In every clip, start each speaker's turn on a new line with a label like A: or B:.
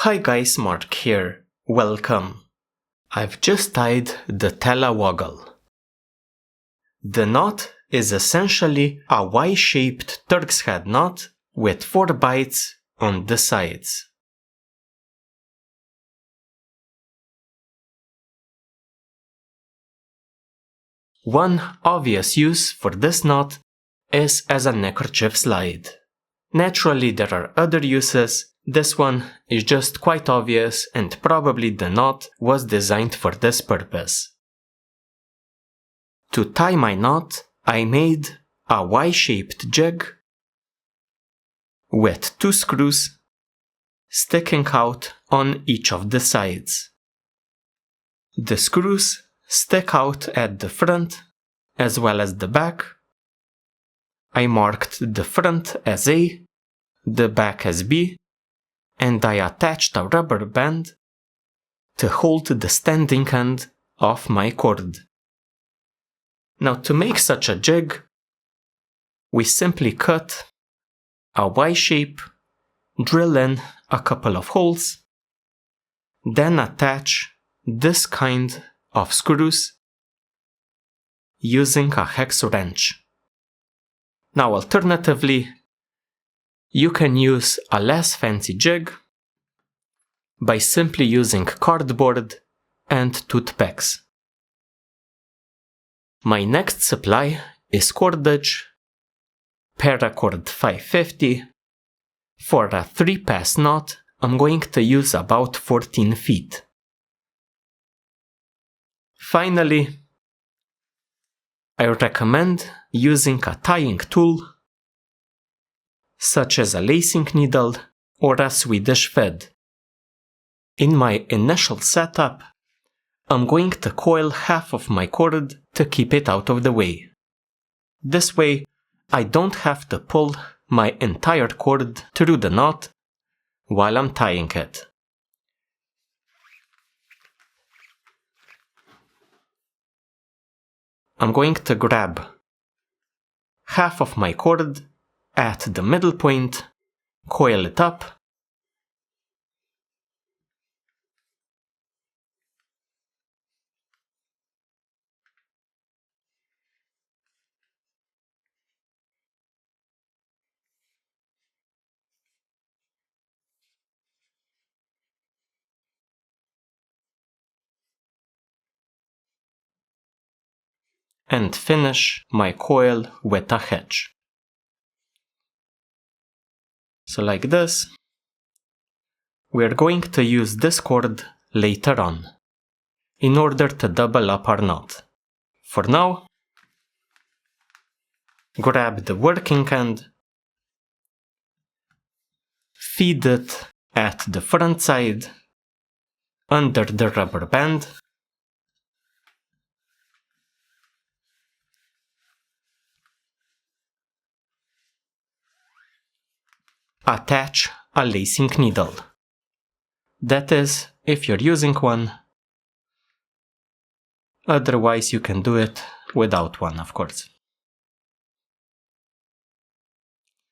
A: Hi guys, Mark here. Welcome. I've just tied the Tela woggle. The knot is essentially a Y-shaped Turk's head knot with 4 bites on the sides. One obvious use for this knot is as a neckerchief slide. Naturally, there are other uses. This one is just quite obvious and probably the knot was designed for this purpose. To tie my knot, I made a Y-shaped jig with 2 screws sticking out on each of the sides. The screws stick out at the front as well as the back. I marked the front as A, the back as B, and I attached a rubber band to hold the standing end of my cord. Now to make such a jig, we simply cut a Y shape, drill in a couple of holes, then attach this kind of screws using a hex wrench. Now alternatively, you can use a less fancy jig by simply using cardboard and toothpicks. My next supply is cordage, Paracord 550. For a 3-pass knot, I'm going to use about 14 feet. Finally, I recommend using a tying tool such as a lacing needle or a Swedish thread. In my initial setup, I'm going to coil half of my cord to keep it out of the way. This way, I don't have to pull my entire cord through the knot while I'm tying it. I'm going to grab half of my cord at the middle point, coil it up, and finish my coil with a hitch. So like this. We're going to use this cord later on in order to double up our knot. For now, grab the working end, feed it at the front side under the rubber band, attach a lacing needle. That is, if you're using one. Otherwise, you can do it without one, of course.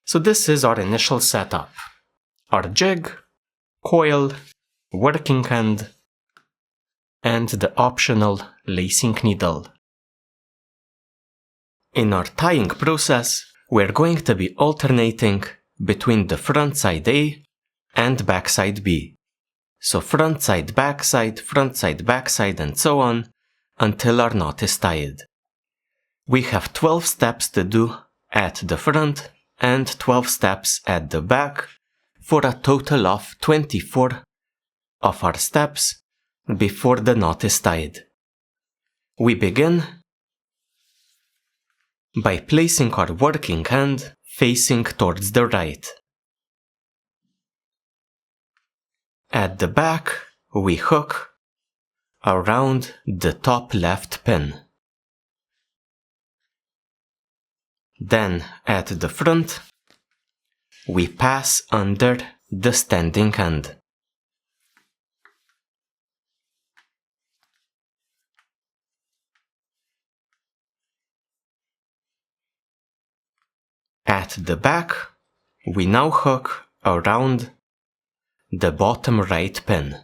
A: So this is our initial setup. Our jig, coil, working end, and the optional lacing needle. In our tying process, we're going to be alternating between the front side A and back side B. So front side, back side, and so on until our knot is tied. We have 12 steps to do at the front and 12 steps at the back for a total of 24 of our steps before the knot is tied. We begin by placing our working end facing towards the right. At the back, we hook around the top left pin. Then, at the front, we pass under the standing end. At the back, we now hook around the bottom right pin.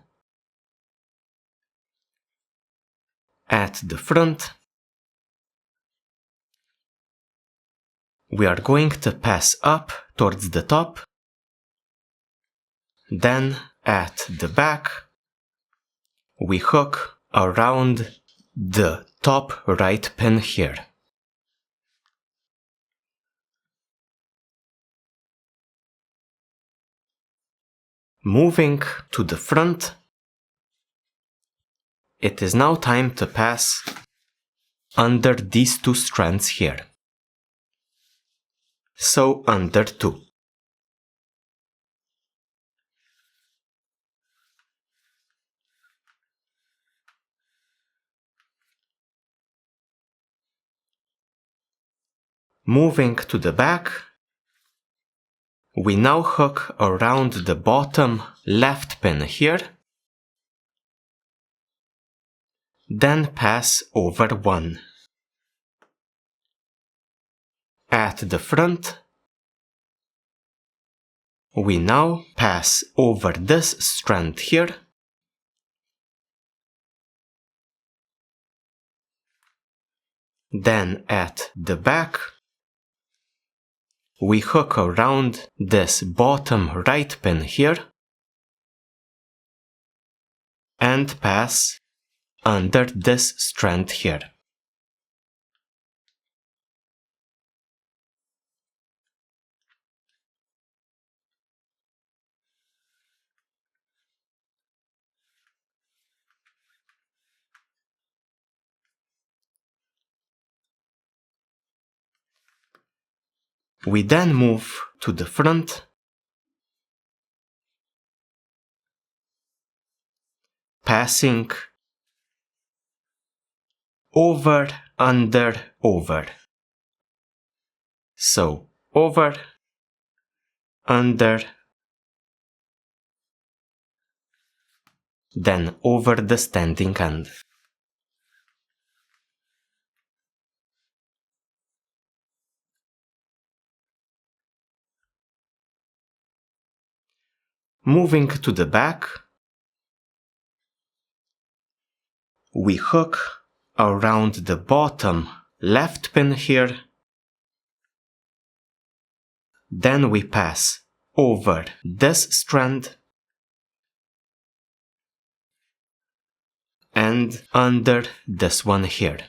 A: At the front, we are going to pass up towards the top. Then at the back, we hook around the top right pin here. Moving to the front, it is now time to pass under these two strands here. So under 2. Moving to the back, we now hook around the bottom left pin here, then pass over 1. At the front, we now pass over this strand here, then at the back, we hook around this bottom right pin here and pass under this strand here. We then move to the front, passing over, under, over. So over, under, then over the standing end. Moving to the back, we hook around the bottom left pin here, then we pass over this strand and under this one here.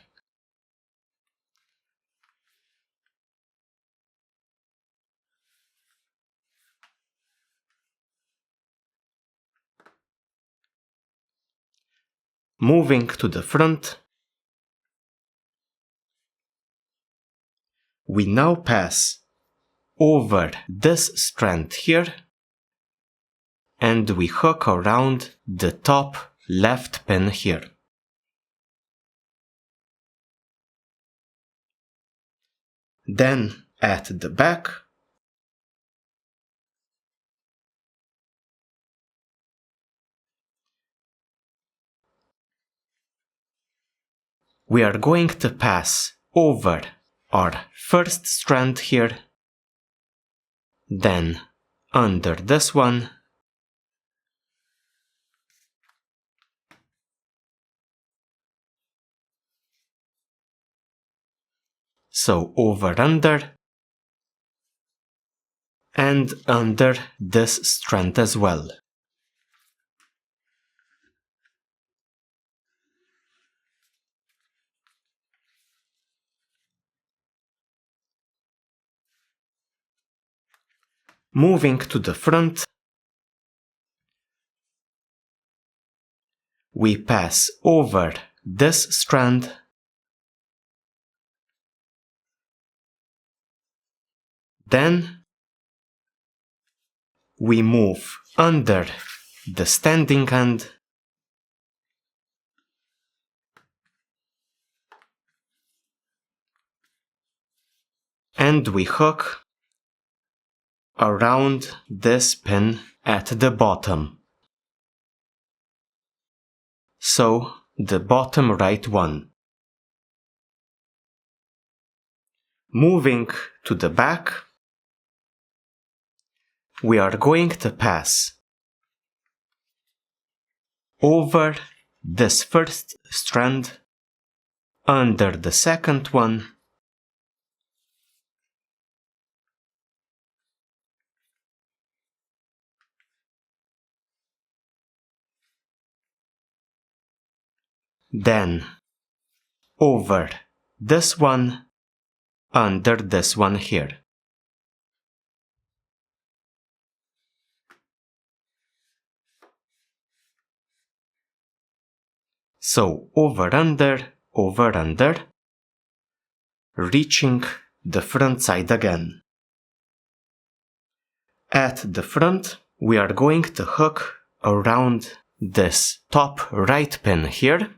A: Moving to the front, we now pass over this strand here and we hook around the top left pin here. Then at the back, we are going to pass over our first strand here, then under this one, so over under, and under this strand as well. Moving to the front, we pass over this strand, then we move under the standing end and we hook around this pin at the bottom. So the bottom right one. Moving to the back, we are going to pass over this first strand, under the second one, then over this one, under this one here. So over, under, reaching the front side again. At the front, we are going to hook around this top right pin here.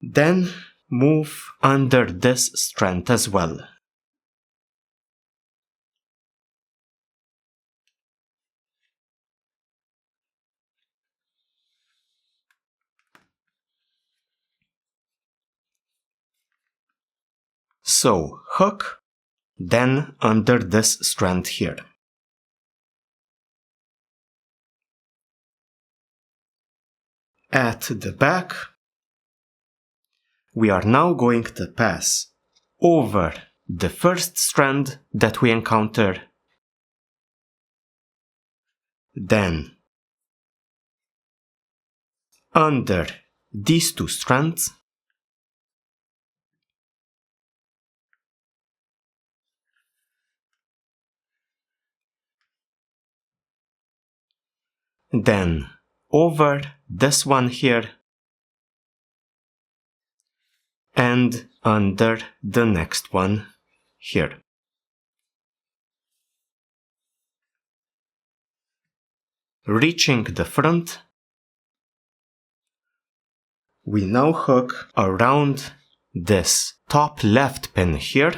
A: Then move under this strand as well. So hook, then under this strand here. At the back, we are now going to pass over the first strand that we encounter, then under these two strands, then over this one here, and under the next one here. Reaching the front, we now hook around this top left pin here,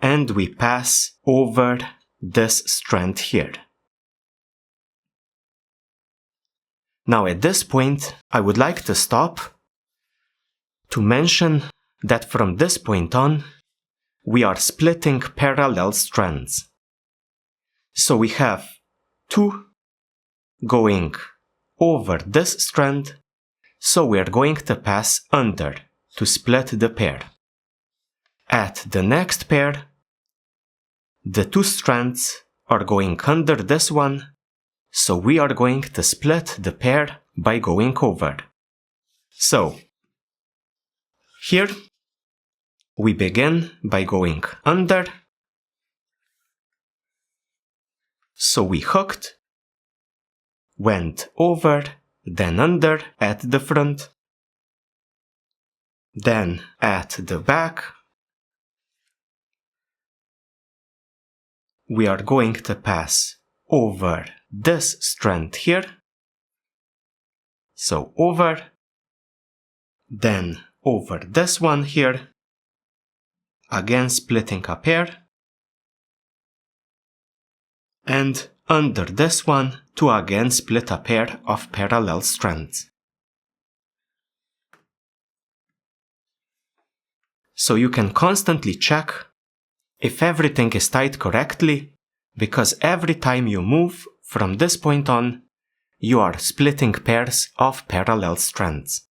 A: and we pass over this strand here. Now at this point, I would like to stop to mention that from this point on, we are splitting parallel strands. So we have two going over this strand, so we are going to pass under to split the pair. At the next pair, the two strands are going under this one, so we are going to split the pair by going over. So here we begin by going under. So we hooked, went over, then under at the front, then at the back. We are going to pass over this strand here. So over, then over this one here, again splitting a pair, and under this one to again split a pair of parallel strands. So you can constantly check if everything is tied correctly, because every time you move from this point on, you are splitting pairs of parallel strands.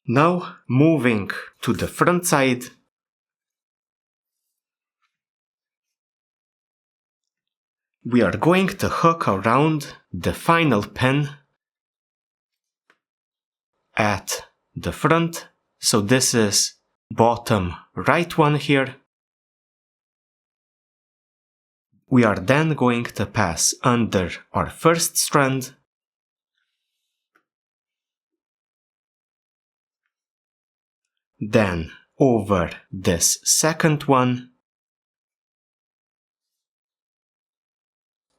A: Now moving to the front side, we are going to hook around the final pin at the front. So this is bottom right one here. We are then going to pass under our first strand, then over this second one,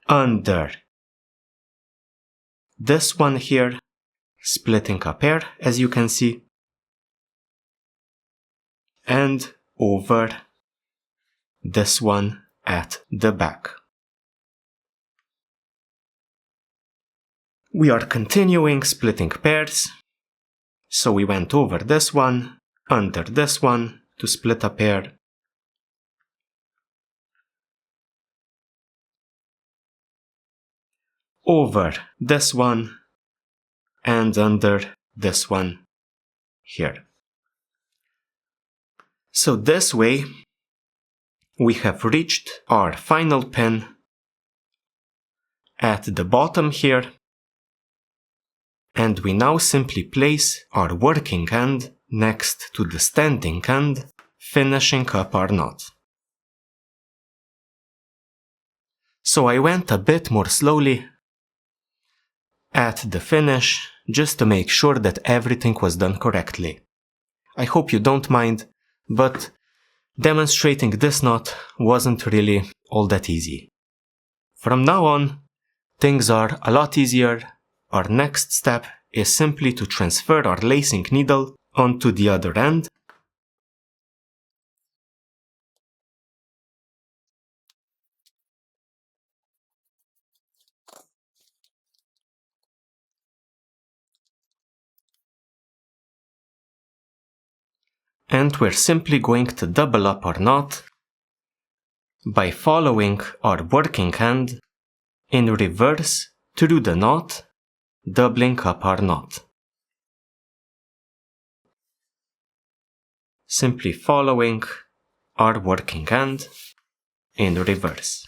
A: under this one here, splitting a pair as you can see, and over this one at the back. We are continuing splitting pairs, so we went over this one, under this one to split a pair, over this one and under this one here. So this way we have reached our final pin at the bottom here, and we now simply place our working end next to the standing end, finishing up our knot. So I went a bit more slowly at the finish just to make sure that everything was done correctly. I hope you don't mind, but demonstrating this knot wasn't really all that easy. From now on, things are a lot easier. Our next step is simply to transfer our lacing needle onto the other end. And we're simply going to double up our knot by following our working end in reverse through the knot, doubling up our knot. Simply following our working end in reverse.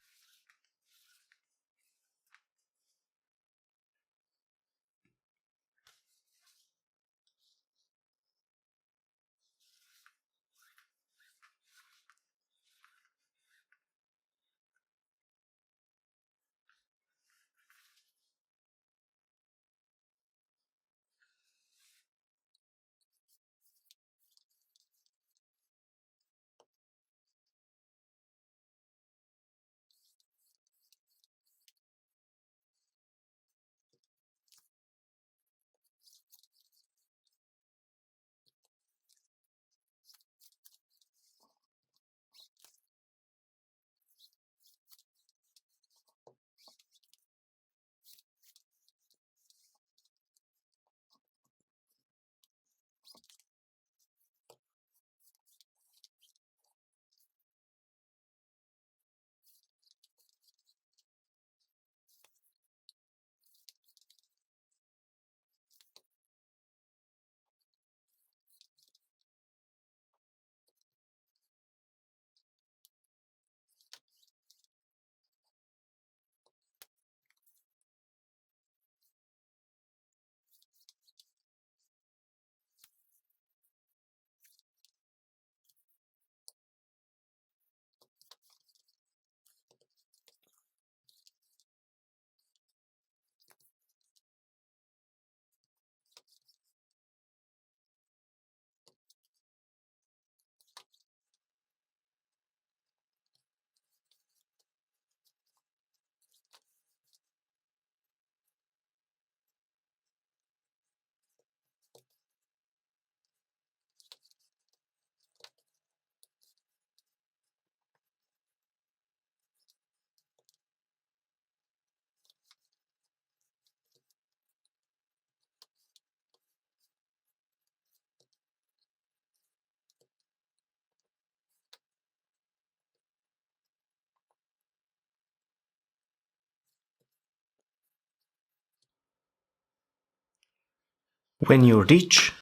A: When you reach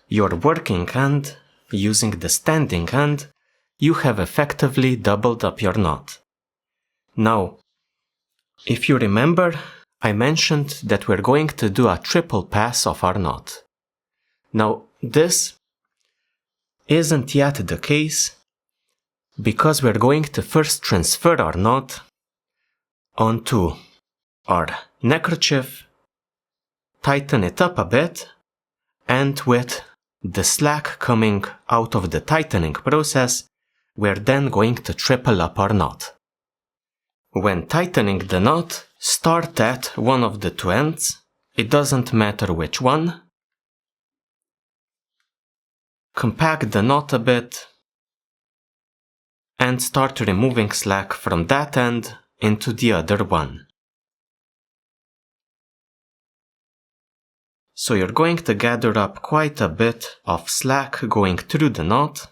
A: your working end using the standing end, you have effectively doubled up your knot. Now, if you remember, I mentioned that we're going to do a triple pass of our knot. Now, this isn't yet the case because we're going to first transfer our knot onto our neckerchief, tighten it up a bit, and with the slack coming out of the tightening process, we're then going to triple up our knot. When tightening the knot, start at one of the two ends. It doesn't matter which one. Compact the knot a bit and start removing slack from that end into the other one. So you're going to gather up quite a bit of slack going through the knot.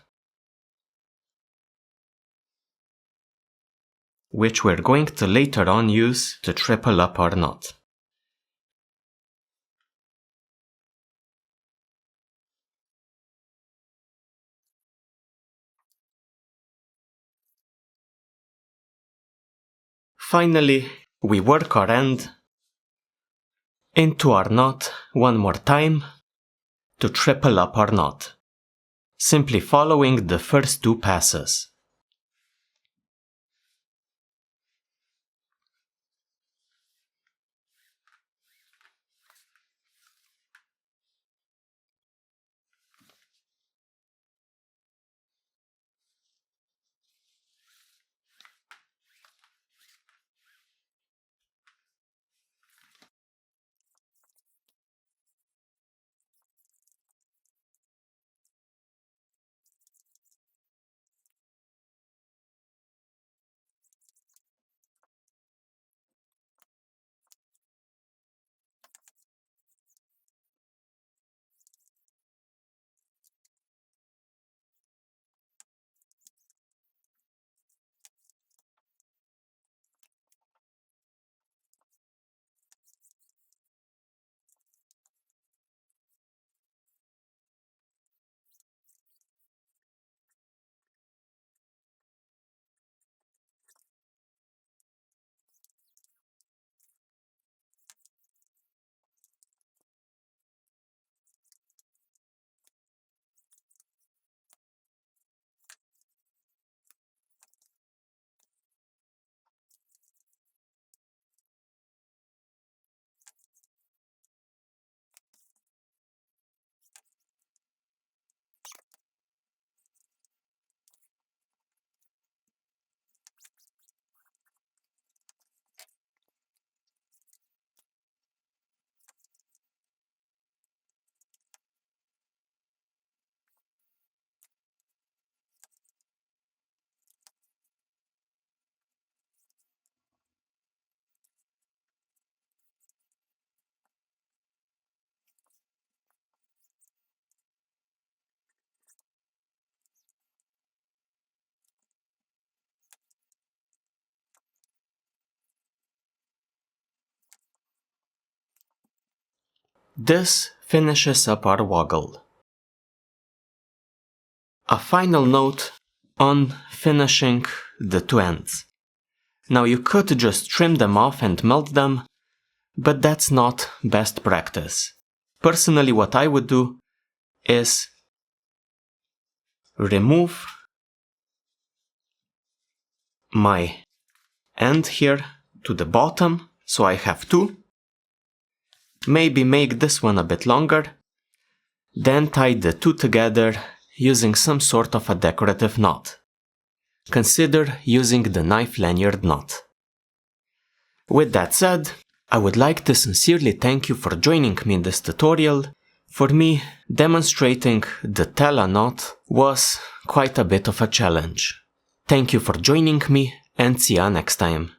A: which we're going to later on use to triple up our knot. Finally, we work our end into our knot one more time to triple up our knot, simply following the first two passes. This finishes up our woggle. A final note on finishing the two ends. Now you could just trim them off and melt them, but that's not best practice. Personally, what I would do is remove my end here to the bottom, so I have two. Maybe make this one a bit longer, then tie the two together using some sort of a decorative knot. Consider using the knife lanyard knot. With that said, I would like to sincerely thank you for joining me in this tutorial. For me, demonstrating the Tela knot was quite a bit of a challenge. Thank you for joining me and see ya next time.